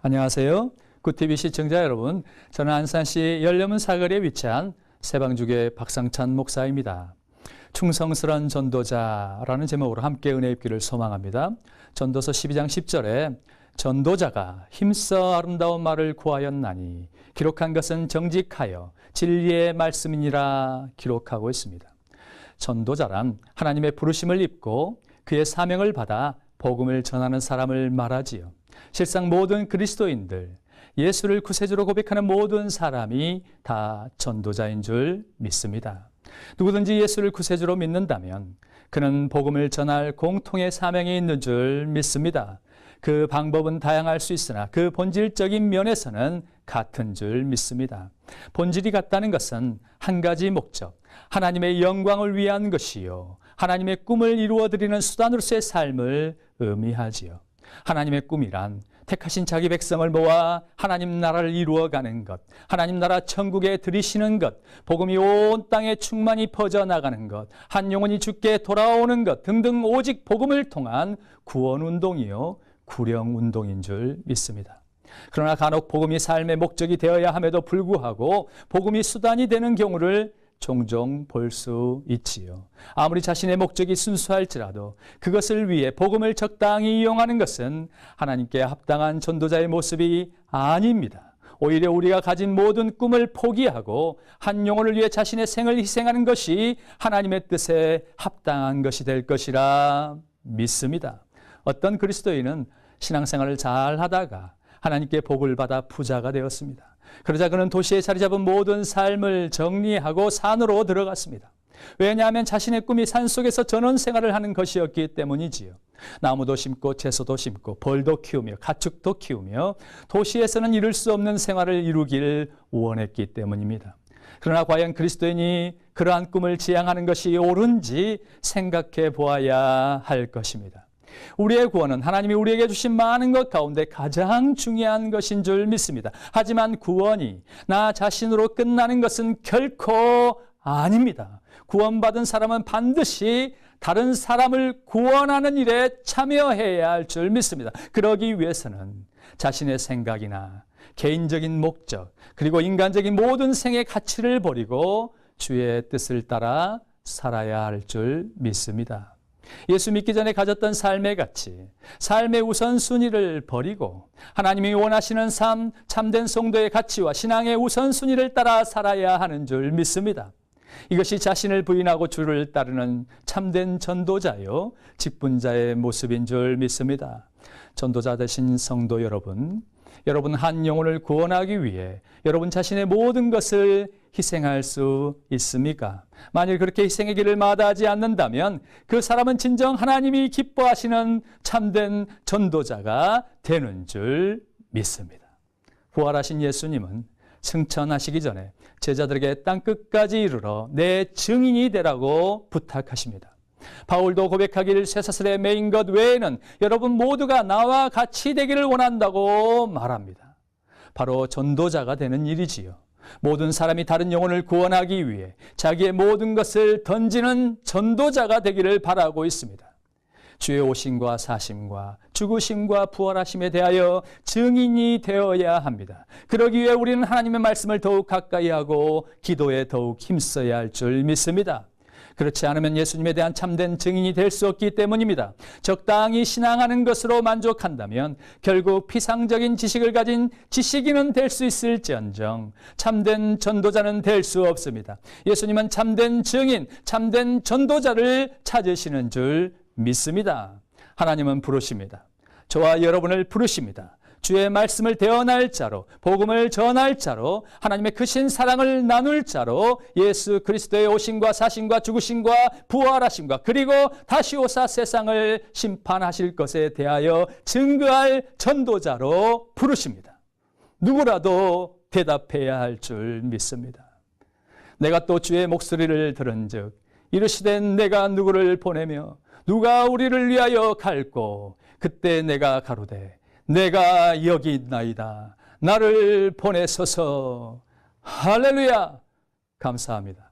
안녕하세요. 굿TV 시청자 여러분, 저는 안산시 열려문 사거리에 위치한 세방주교의 박상찬 목사입니다. 충성스러운 전도자라는 제목으로 함께 은혜 입기를 소망합니다. 전도서 12장 10절에 전도자가 힘써 아름다운 말을 구하였나니 기록한 것은 정직하여 진리의 말씀이니라 기록하고 있습니다. 전도자란 하나님의 부르심을 입고 그의 사명을 받아 복음을 전하는 사람을 말하지요. 실상 모든 그리스도인들, 예수를 구세주로 고백하는 모든 사람이 다 전도자인 줄 믿습니다. 누구든지 예수를 구세주로 믿는다면 그는 복음을 전할 공통의 사명이 있는 줄 믿습니다. 그 방법은 다양할 수 있으나 그 본질적인 면에서는 같은 줄 믿습니다. 본질이 같다는 것은 한 가지 목적, 하나님의 영광을 위한 것이요, 하나님의 꿈을 이루어드리는 수단으로서의 삶을 의미하지요. 하나님의 꿈이란 택하신 자기 백성을 모아 하나님 나라를 이루어가는 것, 하나님 나라 천국에 들이시는 것, 복음이 온 땅에 충만히 퍼져나가는 것, 한 영혼이 주께 돌아오는 것 등등 오직 복음을 통한 구원운동이요, 구령운동인 줄 믿습니다. 그러나 간혹 복음이 삶의 목적이 되어야 함에도 불구하고 복음이 수단이 되는 경우를 종종 볼 수 있지요. 아무리 자신의 목적이 순수할지라도 그것을 위해 복음을 적당히 이용하는 것은 하나님께 합당한 전도자의 모습이 아닙니다. 오히려 우리가 가진 모든 꿈을 포기하고 한 영혼을 위해 자신의 생을 희생하는 것이 하나님의 뜻에 합당한 것이 될 것이라 믿습니다. 어떤 그리스도인은 신앙생활을 잘 하다가 하나님께 복을 받아 부자가 되었습니다. 그러자 그는 도시에 자리 잡은 모든 삶을 정리하고 산으로 들어갔습니다. 왜냐하면 자신의 꿈이 산속에서 전원 생활을 하는 것이었기 때문이지요. 나무도 심고 채소도 심고 벌도 키우며 가축도 키우며 도시에서는 이룰 수 없는 생활을 이루길 원했기 때문입니다. 그러나 과연 그리스도인이 그러한 꿈을 지향하는 것이 옳은지 생각해 보아야 할 것입니다. 우리의 구원은 하나님이 우리에게 주신 많은 것 가운데 가장 중요한 것인 줄 믿습니다. 하지만 구원이 나 자신으로 끝나는 것은 결코 아닙니다. 구원받은 사람은 반드시 다른 사람을 구원하는 일에 참여해야 할 줄 믿습니다. 그러기 위해서는 자신의 생각이나 개인적인 목적, 그리고 인간적인 모든 생의 가치를 버리고 주의 뜻을 따라 살아야 할 줄 믿습니다. 예수 믿기 전에 가졌던 삶의 가치, 삶의 우선순위를 버리고 하나님이 원하시는 삶, 참된 성도의 가치와 신앙의 우선순위를 따라 살아야 하는 줄 믿습니다. 이것이 자신을 부인하고 주를 따르는 참된 전도자요, 직분자의 모습인 줄 믿습니다. 전도자 되신 성도 여러분, 여러분 한 영혼을 구원하기 위해 여러분 자신의 모든 것을 희생할 수 있습니까? 만일 그렇게 희생의 길을 마다하지 않는다면 그 사람은 진정 하나님이 기뻐하시는 참된 전도자가 되는 줄 믿습니다. 부활하신 예수님은 승천하시기 전에 제자들에게 땅끝까지 이르러 내 증인이 되라고 부탁하십니다. 바울도 고백하기를 쇠사슬에 매인 것 외에는 여러분 모두가 나와 같이 되기를 원한다고 말합니다. 바로 전도자가 되는 일이지요. 모든 사람이 다른 영혼을 구원하기 위해 자기의 모든 것을 던지는 전도자가 되기를 바라고 있습니다. 주의 오심과 사심과 죽으심과 부활하심에 대하여 증인이 되어야 합니다. 그러기 위해 우리는 하나님의 말씀을 더욱 가까이 하고 기도에 더욱 힘써야 할 줄 믿습니다. 그렇지 않으면 예수님에 대한 참된 증인이 될 수 없기 때문입니다. 적당히 신앙하는 것으로 만족한다면 결국 피상적인 지식을 가진 지식인은 될 수 있을지언정 참된 전도자는 될 수 없습니다. 예수님은 참된 증인, 참된 전도자를 찾으시는 줄 믿습니다. 하나님은 부르십니다. 저와 여러분을 부르십니다. 주의 말씀을 대언할 자로, 복음을 전할 자로, 하나님의 크신 사랑을 나눌 자로 예수 그리스도의 오심과 사심과 죽으심과 부활하심과 그리고 다시 오사 세상을 심판하실 것에 대하여 증거할 전도자로 부르십니다. 누구라도 대답해야 할 줄 믿습니다. 내가 또 주의 목소리를 들은즉 이르시되 내가 누구를 보내며 누가 우리를 위하여 갈고 그때 내가 가로되 내가 여기 있나이다. 나를 보내소서. 할렐루야. 감사합니다.